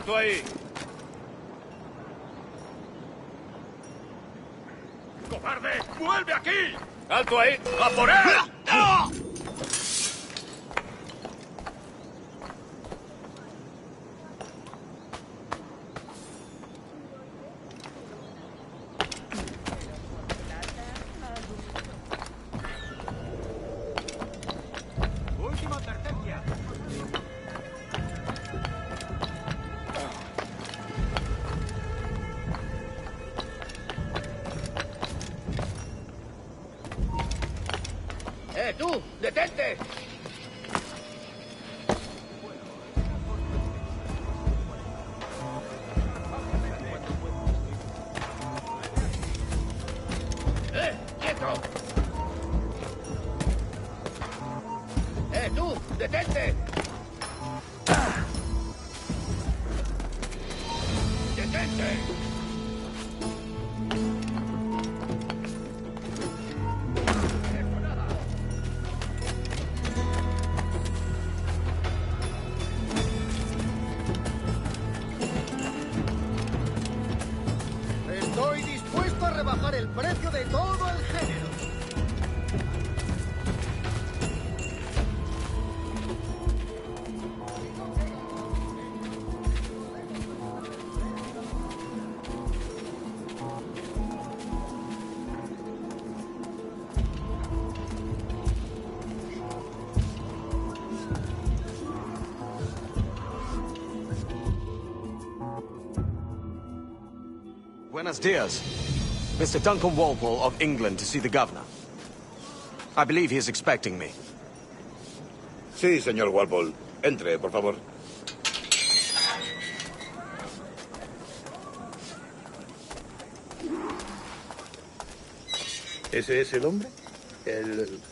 ¡Alto ahí! ¡Cobarde! ¡Vuelve aquí! ¡Alto ahí! ¡A por él! Última advertencia. ¡Tú! ¡Detente! ¡Quieto! ¡Tú! ¡Detente! ¡Detente! Estoy dispuesto a rebajar el precio de todo el género. Buenos dias. Mr. Duncan Walpole of England to see the governor. I believe he is expecting me. Sí, señor Walpole. Entre, por favor. ¿Ese es el hombre?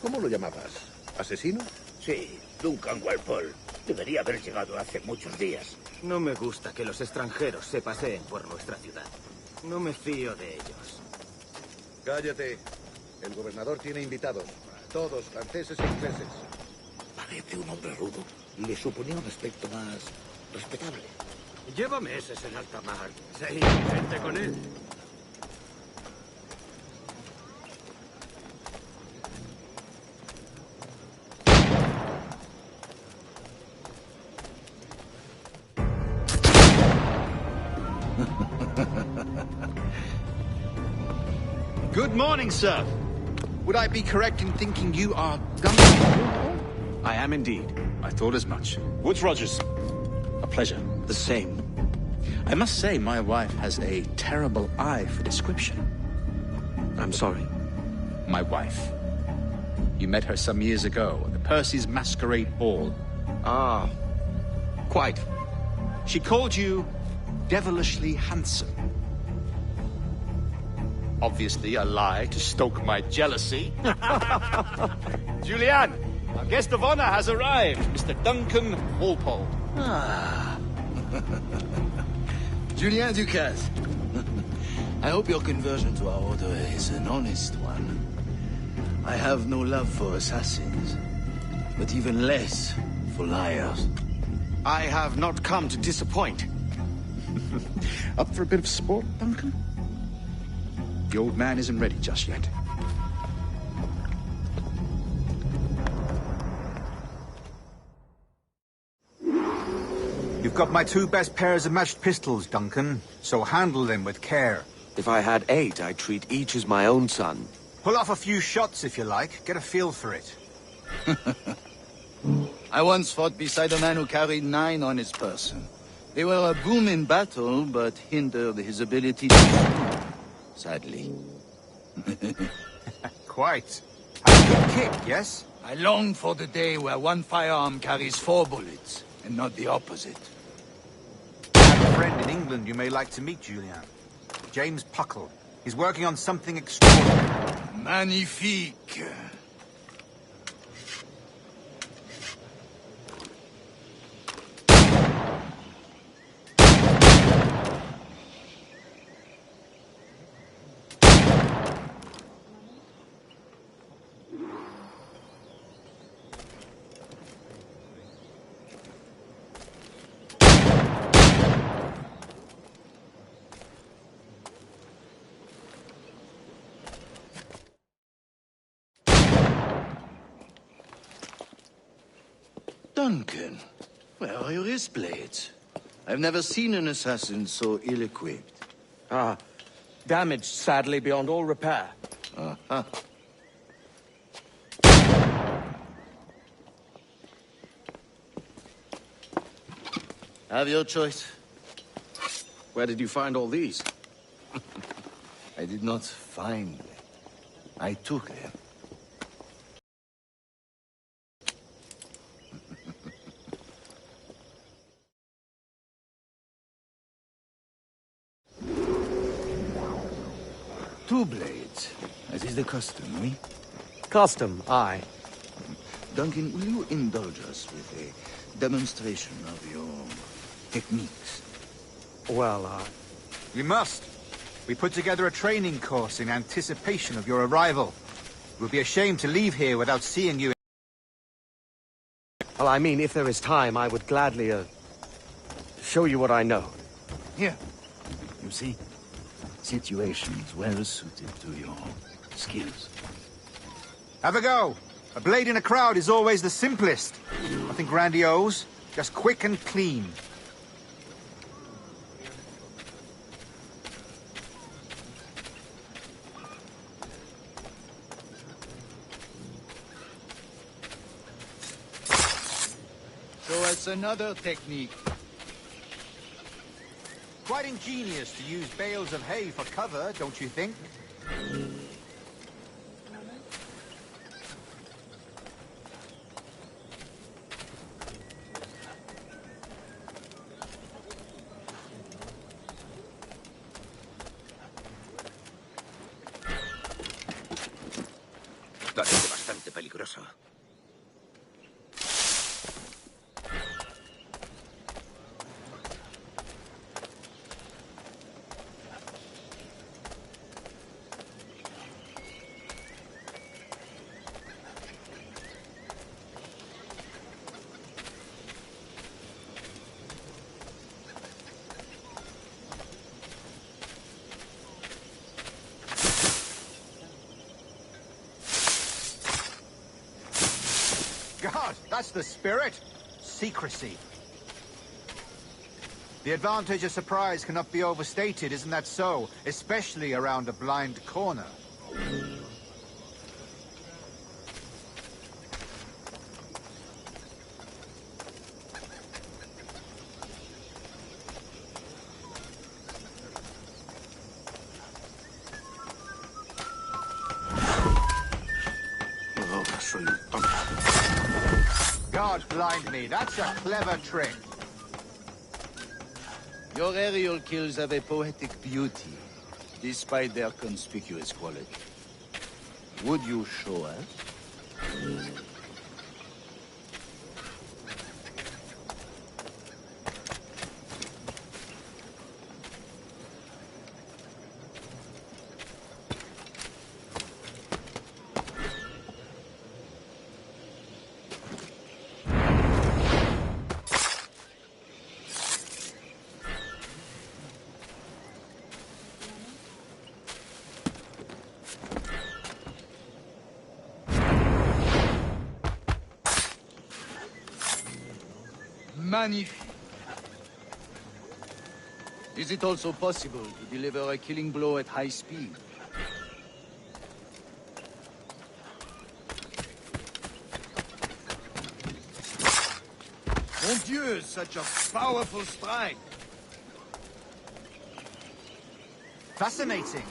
¿Cómo lo llamabas? ¿Asesino? Sí, Duncan Walpole. Debería haber llegado hace muchos días. No me gusta que los extranjeros se paseen por nuestra ciudad. No me fío de ellos. Cállate. El gobernador tiene invitados. Todos franceses e ingleses. Parece un hombre rudo. Le suponía un aspecto más respetable. Lleva meses en alta mar. Sí, vente con él. Good morning, sir. Would I be correct in thinking you are Duncan? I am indeed. I thought as much. Woods Rogers. A pleasure. The same. I must say, my wife has a terrible eye for description. I'm sorry. My wife. You met her some years ago at the Percy's Masquerade Ball. Ah, quite. She called you devilishly handsome. Obviously a lie to stoke my jealousy. Julian, our guest of honor has arrived. Mr. Duncan Walpole. Ah. Julien Ducasse. I hope your conversion to our order is an honest one. I have no love for assassins, but even less for liars. I have not come to disappoint. Up for a bit of sport, Duncan? The old man isn't ready just yet. You've got my two best pairs of matched pistols, Duncan, so handle them with care. If I had 8, I'd treat each as my own son. Pull off a few shots if you like. Get a feel for it. I once fought beside a man who carried 9 on his person. They were a boom in battle, but hindered his ability to shoot, sadly. Quite. Have a good kick, yes? I long for the day where one firearm carries 4 bullets, and not the opposite. I have a friend in England you may like to meet, Julian. James Puckle. He's working on something extraordinary. Magnifique. Duncan, where are your wrist blades? I've never seen an assassin so ill-equipped. Ah, damaged sadly beyond all repair. Uh-huh. Have your choice. Where did you find all these? I did not find them. I took them. Two blades, as is the custom, oui? Custom, aye. Duncan, will you indulge us with a demonstration of your techniques? Well, We must. We put together a training course in anticipation of your arrival. It would be a shame to leave here without seeing you. well, I mean, if there is time, I would gladly, show you what I know. Here. You see? Situations well suited to your skills. Have a go. A blade in a crowd is always the simplest. Nothing grandiose, just quick and clean. Show us another technique. Quite ingenious to use bales of hay for cover, don't you think? Parece bastante peligroso. God, that's the spirit. Secrecy. The advantage of surprise cannot be overstated, isn't that so? Especially around a blind corner. Oh, I'll show you. God blind me, that's a clever trick. Your aerial kills have a poetic beauty, despite their conspicuous quality. Would you show us? Magnifique. Is it also possible to deliver a killing blow at high speed? Mon Dieu, such a powerful strike! Fascinating.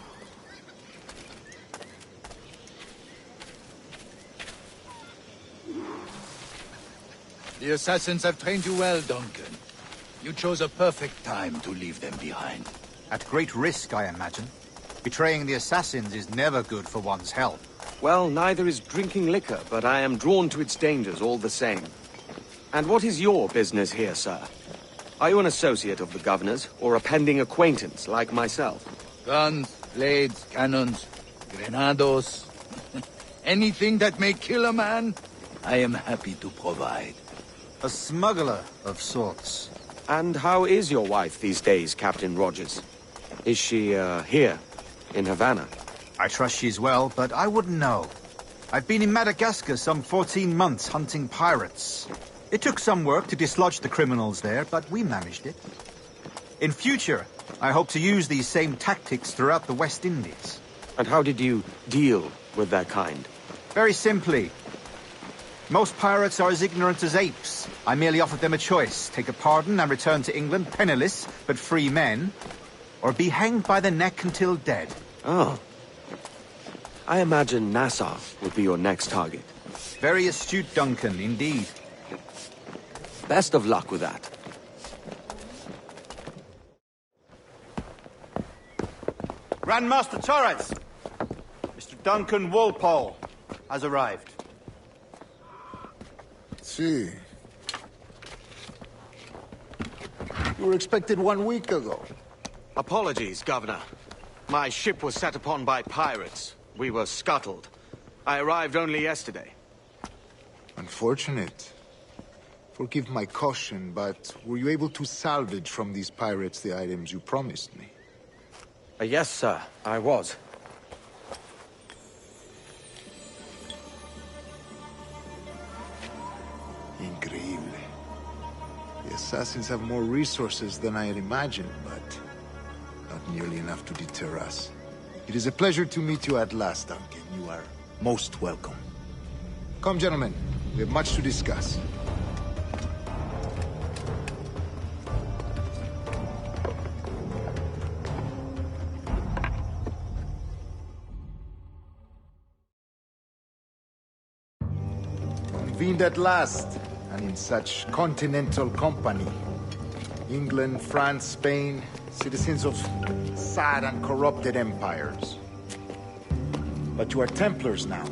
The assassins have trained you well, Duncan. You chose a perfect time to leave them behind. At great risk, I imagine. Betraying the assassins is never good for one's health. Well, neither is drinking liquor, but I am drawn to its dangers all the same. And what is your business here, sir? Are you an associate of the governor's, or a pending acquaintance like myself? Guns, blades, cannons, grenados. Anything that may kill a man, I am happy to provide. A smuggler of sorts. And how is your wife these days, Captain Rogers? Is she, here, in Havana? I trust she's well, but I wouldn't know. I've been in Madagascar some 14 months hunting pirates. It took some work to dislodge the criminals there, but we managed it. In future, I hope to use these same tactics throughout the West Indies. And how did you deal with that kind? Very simply. Most pirates are as ignorant as apes. I merely offered them a choice. Take a pardon and return to England penniless, but free men. Or be hanged by the neck until dead. Oh. I imagine Nassau would be your next target. Very astute, Duncan, indeed. Best of luck with that. Grandmaster Torrance! Mr. Duncan Walpole has arrived. See. You were expected 1 week ago. Apologies, Governor. My ship was set upon by pirates. We were scuttled. I arrived only yesterday. Unfortunate. Forgive my caution, but were you able to salvage from these pirates the items you promised me? Yes, sir, I was. Increíble. The assassins have more resources than I had imagined, but not nearly enough to deter us. It is a pleasure to meet you at last, Duncan. You are most welcome. Come, gentlemen. We have much to discuss. Convened at last, and in such continental company. England, France, Spain, citizens of sad and corrupted empires. But you are Templars now,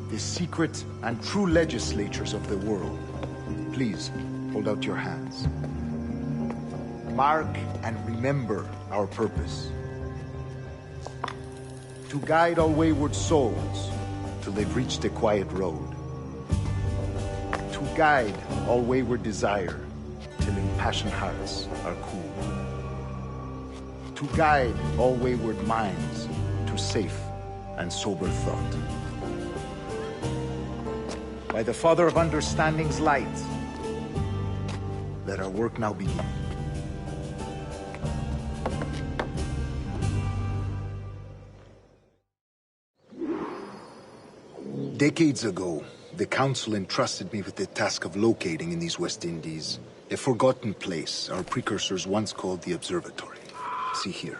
the secret and true legislators of the world. Please, hold out your hands. Mark and remember our purpose. To guide all wayward souls till they've reached a quiet road. To guide all wayward desire till impassioned hearts are cool. To guide all wayward minds to safe and sober thought. By the Father of Understanding's light, let our work now begin. Decades ago, the Council entrusted me with the task of locating in these West Indies a forgotten place our precursors once called the Observatory. See here.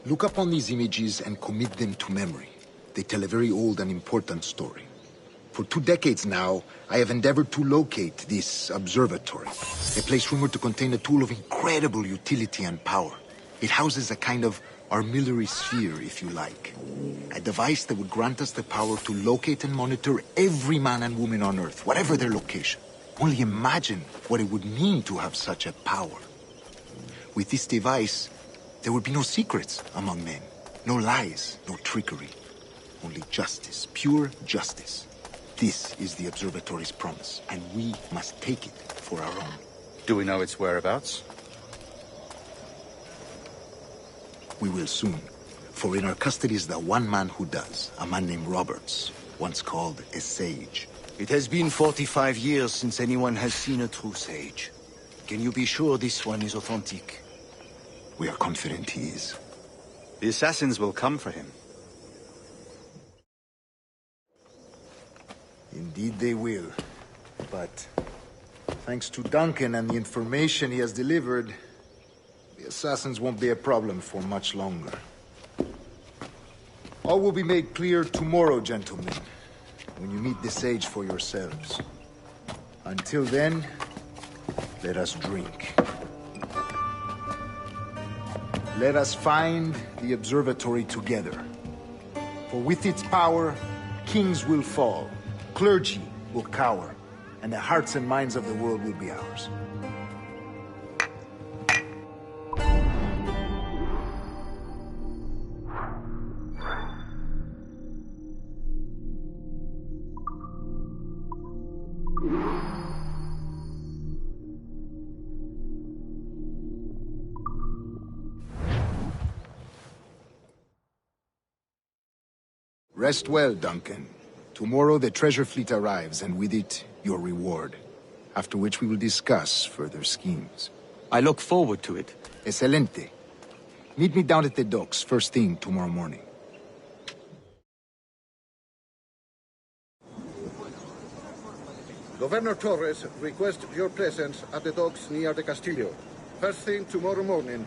Look upon these images and commit them to memory. They tell a very old and important story. For 2 decades now, I have endeavored to locate this observatory, a place rumored to contain a tool of incredible utility and power. It houses a kind of armillary sphere, if you like. A device that would grant us the power to locate and monitor every man and woman on Earth, whatever their location. Only imagine what it would mean to have such a power. With this device, there would be no secrets among men, no lies, no trickery. Only justice, pure justice. This is the observatory's promise, and we must take it for our own. Do we know its whereabouts? We will soon. For in our custody is the one man who does, a man named Roberts, once called a sage. It has been 45 years since anyone has seen a true sage. Can you be sure this one is authentic? We are confident he is. The assassins will come for him. Indeed they will. But thanks to Duncan and the information he has delivered, the assassins won't be a problem for much longer. All will be made clear tomorrow, gentlemen, when you meet the sage for yourselves. Until then, let us drink. Let us find the observatory together. For with its power, kings will fall, clergy will cower, and the hearts and minds of the world will be ours. Rest well, Duncan. Tomorrow the treasure fleet arrives, and with it, your reward. after which we will discuss further schemes. I look forward to it. Excelente. Meet me down at the docks first thing tomorrow morning. Governor Torres requests your presence at the docks near the Castillo. First thing tomorrow morning.